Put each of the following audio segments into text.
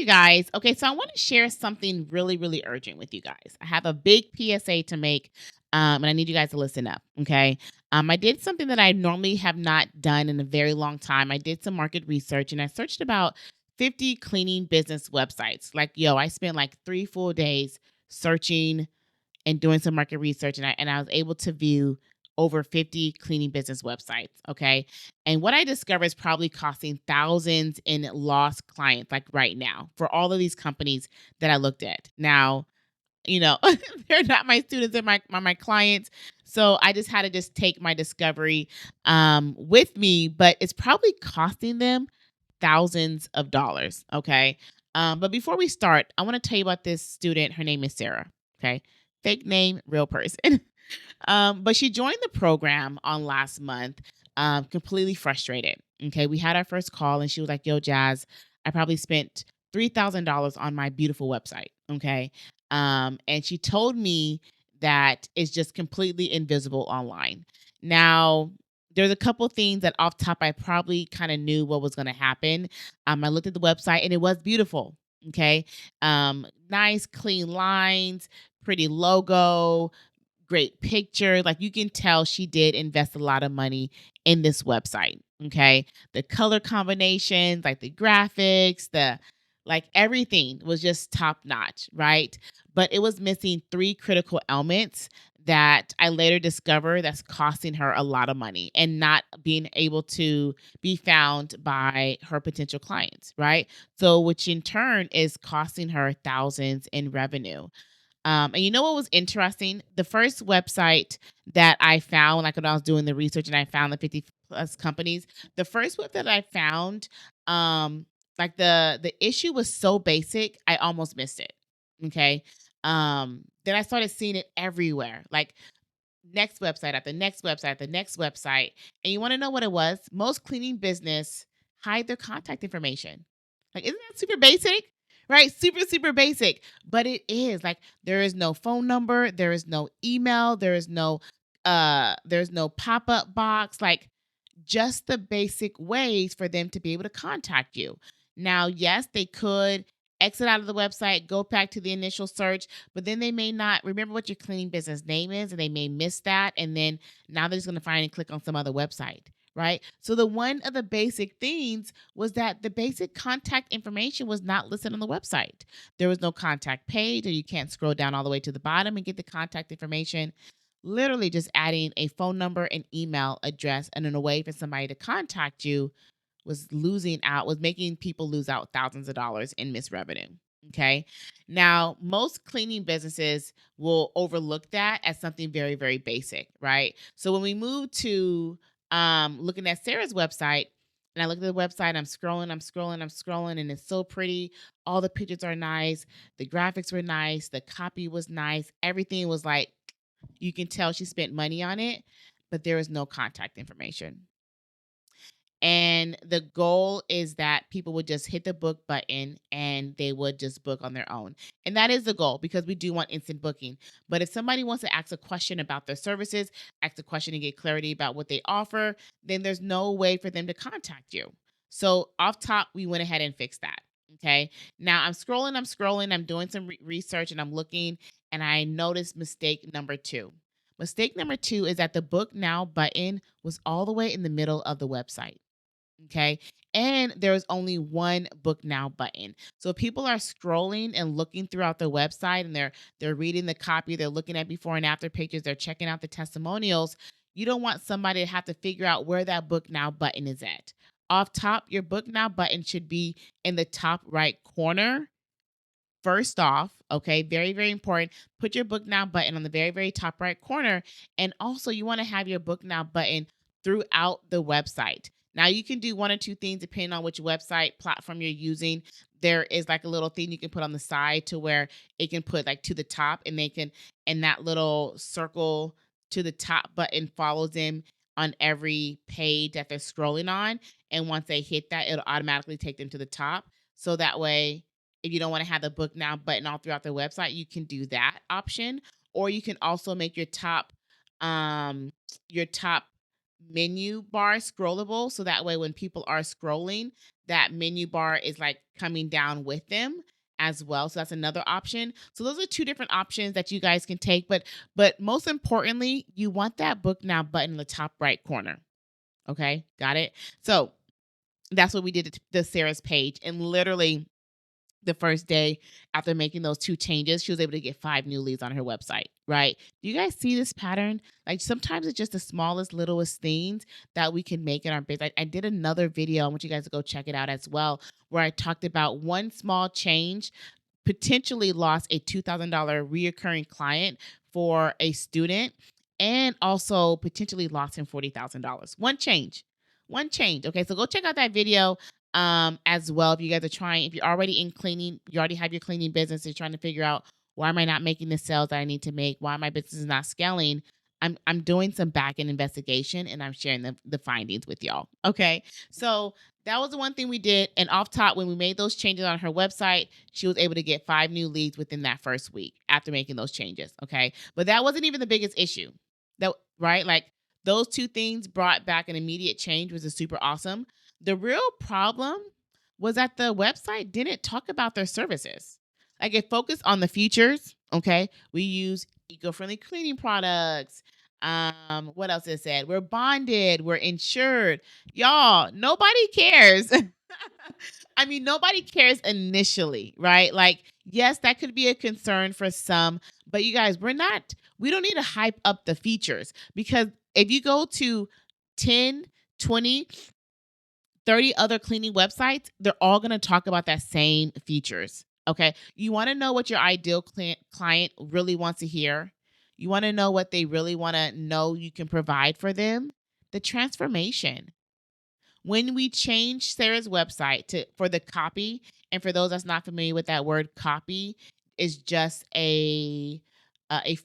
you guys. Okay, so I want to share something really, really urgent with you guys. I have a big PSA to make, and I need you guys to listen up. Okay, I did something that I normally have not done in a very long time. I did some market research, and I searched about 50 cleaning business websites. Like, yo, I spent like 3 full days searching and doing some market research, and I was able to view over 50 cleaning business websites. Okay. And what I discovered is probably costing thousands in lost clients, like right now, for all of these companies that I looked at. Now, you know, they're not my students, they're my clients. So I just had to just take my discovery with me, but it's probably costing them thousands of dollars. Okay. But before we start, I want to tell you about this student. Her name is Sarah. Okay. Fake name, real person. But she joined the program on last month, completely frustrated. Okay. We had our first call and she was like, yo, Jazz, I probably spent $3,000 on my beautiful website. Okay. And she told me that it's just completely invisible online. Now, there's a couple things that off top I probably kind of knew what was going to happen. I looked at the website and it was beautiful. Okay. Nice, clean lines, pretty logo, great picture. Like you can tell she did invest a lot of money in this website. Okay. The color combinations, like the graphics, the like everything was just top notch, right? But it was missing three critical elements that I later discovered that's costing her a lot of money and not being able to be found by her potential clients, right? So, which in turn is costing her thousands in revenue. And you know what was interesting? The first website that I found, like when I was doing the research and I found the 50 plus companies, the first one that I found, like the issue was so basic, I almost missed it. Okay. Then I started seeing it everywhere. Like next website after next website, the next website. And you want to know what it was? Most cleaning business hide their contact information. Like, isn't that super basic? Right? Super, super basic. But it is like there is no phone number, there is no email, there's no pop-up box, like just the basic ways for them to be able to contact you. Now, yes, they could exit out of the website, go back to the initial search, but then they may not remember what your cleaning business name is and they may miss that. And then now they're just going to find and click on some other website. Right. So the one of the basic things was that the basic contact information was not listed on the website. There was no contact page, or you can't scroll down all the way to the bottom and get the contact information. Literally just adding a phone number, an email address, and then a way for somebody to contact you was making people lose out thousands of dollars in missed revenue. Okay. Now, most cleaning businesses will overlook that as something very, very basic, right? So when we move to looking at Sarah's website, and I look at the website, I'm scrolling, and it's so pretty. All the pictures are nice, the graphics were nice, the copy was nice, everything was like you can tell she spent money on it, but there is no contact information. And the goal is that people would just hit the book button and they would just book on their own. And that is the goal because we do want instant booking. But if somebody wants to ask a question about their services, ask a question to get clarity about what they offer, then there's no way for them to contact you. So off top, we went ahead and fixed that. Okay. Now I'm scrolling, I'm doing some research and I'm looking and I noticed mistake number two. Mistake number two is that the book now button was all the way in the middle of the website. Okay. And there's only one book now button. So people are scrolling and looking throughout the website and they're reading the copy, they're looking at before and after pages, they're checking out the testimonials. You don't want somebody to have to figure out where that book now button is at. Off top, your book now button should be in the top right corner. First off, okay, very, very important. Put your book now button on the very, very top right corner. And also, you want to have your book now button throughout the website. Now, you can do one or two things depending on which website platform you're using. There is like a little thing you can put on the side to where it can put like to the top, and and that little circle to the top button follows them on every page that they're scrolling on. And once they hit that, it'll automatically take them to the top. So that way, if you don't want to have the book now button all throughout the website, you can do that option. Or you can also make um your top menu bar scrollable. So that way, when people are scrolling, that menu bar is like coming down with them as well. So that's another option. So those are two different options that you guys can take. But most importantly, you want that book now button in the top right corner. Okay, got it. So that's what we did to the Sarah's page, and literally the first day after making those two changes, she was able to get 5 new leads on her website, right? Do you guys see this pattern? Like sometimes it's just the smallest, littlest things that we can make in our business. I did another video. I want you guys to go check it out as well, where I talked about one small change potentially lost a $2,000 reoccurring client for a student and also potentially lost him $40,000. One change. One change. Okay, so go check out that video as well if you guys are trying. If you're already in cleaning, you already have your cleaning business, you're trying to figure out why am I not making the sales that I need to make? Why my business is not scaling? I'm doing some back end investigation and I'm sharing the findings with y'all. Okay. So that was the one thing we did. And off top, when we made those changes on her website, she was able to get 5 new leads within that first week after making those changes. Okay. But that wasn't even the biggest issue. That right? Like those two things brought back an immediate change, which is super awesome. The real problem was that the website didn't talk about their services. Like it focused on the features. Okay. We use eco-friendly cleaning products. What else it said? We're bonded, we're insured. Y'all, nobody cares. I mean, nobody cares initially, right? Like, yes, that could be a concern for some, but you guys, we don't need to hype up the features because if you go to 10, 20, 30 other cleaning websites, they're all going to talk about that same features. Okay. You want to know what your ideal client really wants to hear. You want to know what they really want to know you can provide for them. The transformation. When we changed Sarah's website for the copy, and for those that's not familiar with that word, copy is just a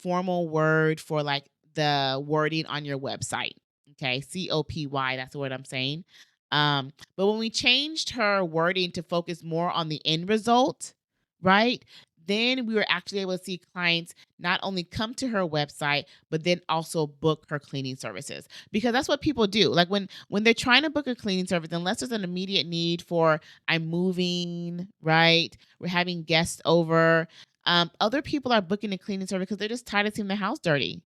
formal word for like the wording on your website. Okay, COPY, that's the word I'm saying. But when we changed her wording to focus more on the end result, right? Then we were actually able to see clients not only come to her website, but then also book her cleaning services. Because that's what people do. Like when they're trying to book a cleaning service, unless there's an immediate need for I'm moving, right? We're having guests over. Other people are booking a cleaning service because they're just tired of seeing the house dirty.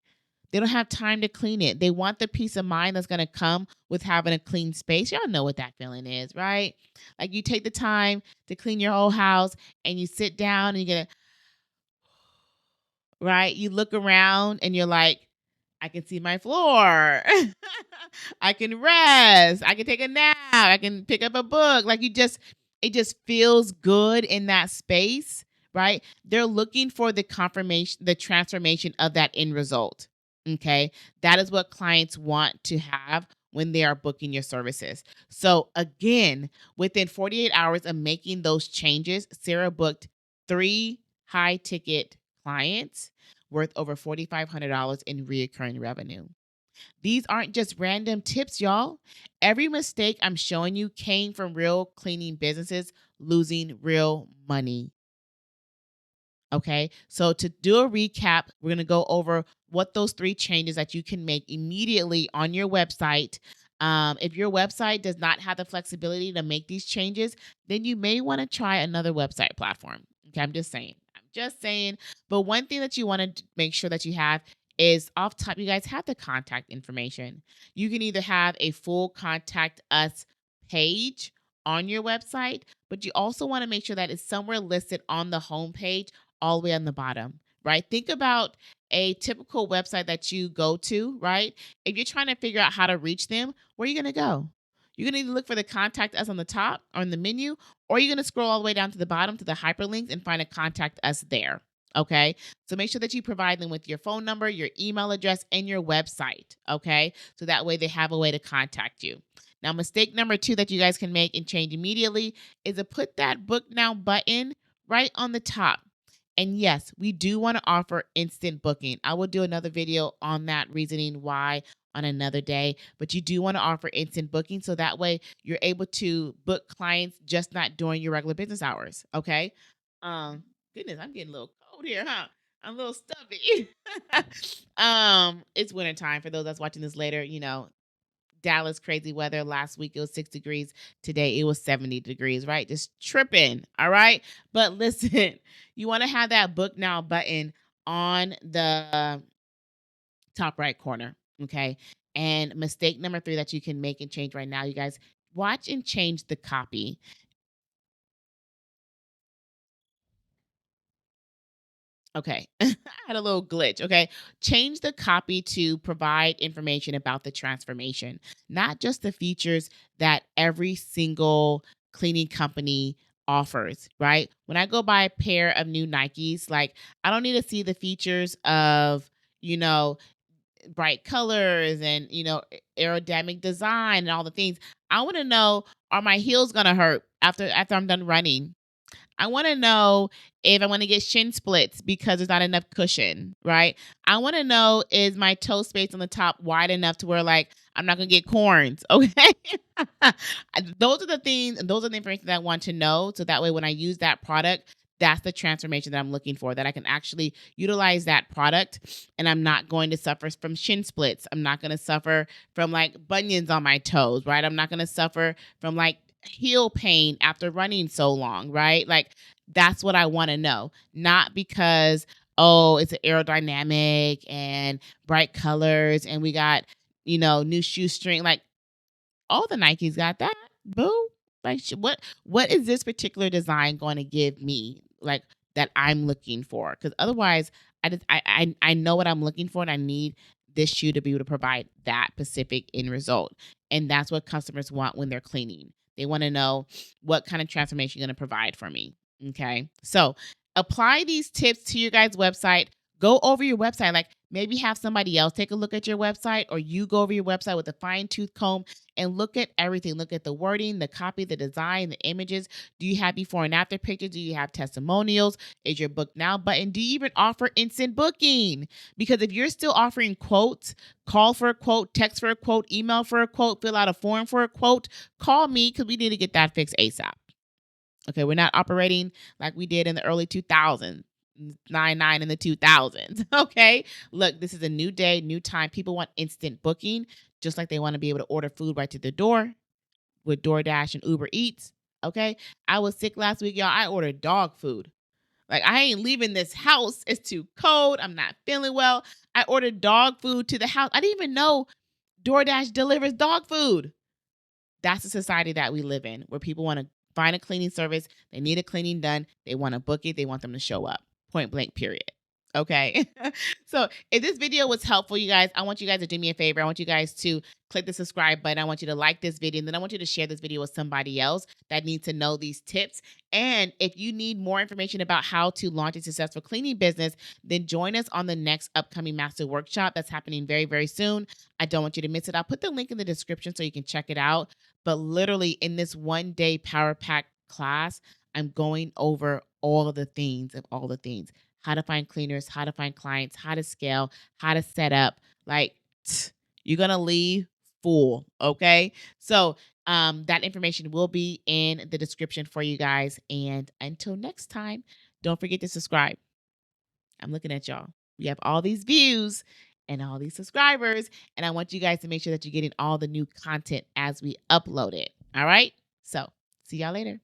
They don't have time to clean it. They want the peace of mind that's going to come with having a clean space. Y'all know what that feeling is, right? Like you take the time to clean your whole house and you sit down and you get right? You look around and you're like, I can see my floor. I can rest. I can take a nap. I can pick up a book. Like it just feels good in that space, right? They're looking for the confirmation, the transformation of that end result. Okay. That is what clients want to have when they are booking your services. So again, within 48 hours of making those changes, Sarah booked 3 high ticket clients worth over $4,500 in reoccurring revenue. These aren't just random tips, y'all. Every mistake I'm showing you came from real cleaning businesses losing real money. Okay, so to do a recap, we're going to go over what those 3 changes that you can make immediately on your website. If your website does not have the flexibility to make these changes, then you may want to try another website platform. Okay, I'm just saying. I'm just saying. But one thing that you want to make sure that you have is off top, you guys have the contact information. You can either have a full contact us page on your website, but you also want to make sure that it's somewhere listed on the homepage all the way on the bottom, right? Think about a typical website that you go to, right? If you're trying to figure out how to reach them, where are you going to go? You're going to either look for the contact us on the top or in the menu, or you're going to scroll all the way down to the bottom to the hyperlinks and find a contact us there. Okay. So make sure that you provide them with your phone number, your email address, and your website. Okay. So that way they have a way to contact you. Now, mistake number 2 that you guys can make and change immediately is to put that book now button right on the top. And yes, we do want to offer instant booking. I will do another video on that reasoning why on another day, but you do want to offer instant booking so that way you're able to book clients just not during your regular business hours. Okay. Goodness, I'm getting a little cold here, huh? I'm a little stuffy. It's winter time for those that's watching this later, Dallas crazy weather. Last week it was 6 degrees. Today it was 70 degrees, right? Just tripping. All right. But listen, you want to have that book now button on the top right corner. Okay. And mistake number 3 that you can make and change right now, you guys, watch and change the copy. Okay. I had a little glitch. Okay. Change the copy to provide information about the transformation, not just the features that every single cleaning company offers, right? When I go buy a pair of new Nikes, like I don't need to see the features of, you know, bright colors and, aerodynamic design and all the things. I want to know, are my heels going to hurt after I'm done running? I want to know if I want to get shin splits because there's not enough cushion, right? I want to know, is my toe space on the top wide enough to where like I'm not gonna get corns, okay? Those are the things, and those are the information that I want to know. So that way, when I use that product, that's the transformation that I'm looking for. That I can actually utilize that product, and I'm not going to suffer from shin splits. I'm not going to suffer from like bunions on my toes, right? I'm not going to suffer from like heel pain after running so long, right? Like that's what I want to know. Not because, oh, it's an aerodynamic and bright colors and we got, new shoestring. Like all the Nikes got that. Boo. Like what is this particular design going to give me? Like that I'm looking for? Because otherwise I know what I'm looking for and I need this shoe to be able to provide that specific end result. And that's what customers want when they're cleaning. They want to know what kind of transformation you're going to provide for me. Okay. So apply these tips to your guys' website. Go over your website. Like maybe have somebody else take a look at your website, or you go over your website with a fine tooth comb and look at everything. Look at the wording, the copy, the design, the images. Do you have before and after pictures? Do you have testimonials? Is your book now button? Do you even offer instant booking? Because if you're still offering quotes, call for a quote, text for a quote, email for a quote, fill out a form for a quote, call me because we need to get that fixed ASAP. Okay, we're not operating like we did in the early 2000s. 99 in the 2000s. Okay. Look, this is a new day, new time. People want instant booking, just like they want to be able to order food right to their door with DoorDash and Uber Eats. Okay. I was sick last week, y'all. I ordered dog food. Like, I ain't leaving this house. It's too cold. I'm not feeling well. I ordered dog food to the house. I didn't even know DoorDash delivers dog food. That's the society that we live in, where people want to find a cleaning service. They need a cleaning done. They want to book it. They want them to show up. Point blank, period. Okay. So if this video was helpful, you guys, I want you guys to do me a favor. I want you guys to click the subscribe button. I want you to like this video. And then I want you to share this video with somebody else that needs to know these tips. And if you need more information about how to launch a successful cleaning business, then join us on the next upcoming master workshop that's happening very, very soon. I don't want you to miss it. I'll put the link in the description so you can check it out. But literally in this 1-day Power Pack class, I'm going over all of the things, how to find cleaners, how to find clients, how to scale, how to set up. Like, you're going to leave full. Okay. So that information will be in the description for you guys. And until next time, don't forget to subscribe. I'm looking at y'all. We have all these views and all these subscribers, and I want you guys to make sure that you're getting all the new content as we upload it. All right. So see y'all later.